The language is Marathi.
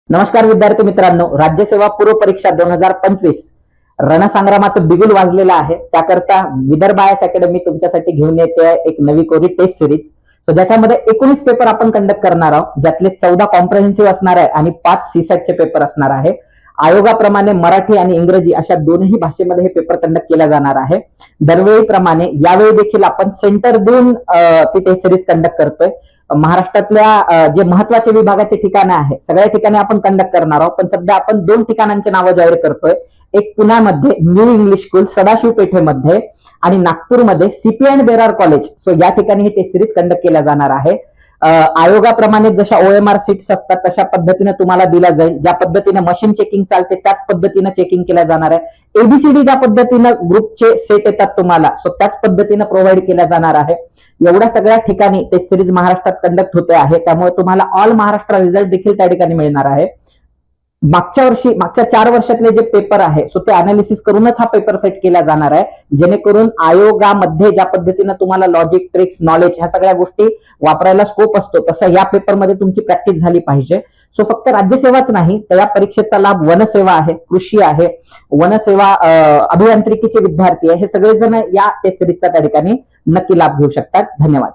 नमस्कार विद्यार्थी मित्रांनो, राज्यसेवा पूर्व परीक्षा 2025 रणसंग्रामाचं बिगुल वाजलेलं आहे. त्याकरता विदर्भ आयएस अकॅडमी तुमच्यासाठी घेऊन येते एक नवी कोरी टेस्ट सिरीज. ज्याच्यामध्ये 19 पेपर आपण कंडक्ट करणार आहोत, ज्यातले 14 कॉम्प्रिहेन्सिव्ह असणार आहे आणि 5 सीसॅटचे पेपर असणार आहे. आयोगाप्रमाणे मराठी आणि इंग्रजी अशा दोनही भाषेमध्ये हे पेपर कंडक्ट केला जाणार आहे. दरवेळीप्रमाणे यावेळी देखील आपण सेंटर देऊन ती टेस्ट सिरीज कंडक्ट करतोय. महाराष्ट्रातल्या जे महत्वाचे विभागाचे ठिकाणं आहे सगळ्या ठिकाणी आपण कंडक्ट करणार आहोत, पण सध्या आपण 2 ठिकाणांचे नावं जाहीर करतोय. एक पुण्यामध्ये न्यू इंग्लिश स्कूल सदाशिव पेठेमध्ये आणि नागपूरमध्ये सीपी अँड बेरार कॉलेज. या ठिकाणी ही टेस्ट सिरीज कंडक्ट केल्या जाणार आहे. आयोगाप्रमाणे जशा OMR सीट्स असतात तशा पद्धतीने तुम्हाला दिल्या जाईल. ज्या पद्धतीने मशीन चेकिंग चालते त्याच पद्धतीने चेकिंग केल्या जाणार आहे. ABCD ज्या पद्धतीने ग्रुपचे सेट येतात तुम्हाला त्याच पद्धतीने प्रोव्हाइड केल्या जाणार आहे. एवढ्या सगळ्या ठिकाणी टेस्ट सिरीज महाराष्ट्रात कंडक्ट होते आहे, त्यामुळे तुम्हाला ऑल महाराष्ट्र रिझल्ट देखील त्या ठिकाणी मिळणार आहे. मागच्या 4 वर्षातले जे पेपर आहे ते अनालिसिस करूनच हा पेपर सेट केला जाणार आहे, जेणेकरून आयोगामध्ये ज्या पद्धतीने तुम्हाला लॉजिक, ट्रिक्स, नॉलेज ह्या सगळ्या गोष्टी वापरायला स्कोप असतो तसं या पेपरमध्ये तुमची प्रॅक्टिस झाली पाहिजे. फक्त राज्यसेवाच नाही तर या परीक्षेचा लाभ वनसेवा आहे, कृषी आहे, वनसेवा, अभियांत्रिकीचे विद्यार्थी आहे, हे सगळेजण या टेस्ट सिरीजचा त्या ठिकाणी नक्की लाभ घेऊ शकतात. धन्यवाद.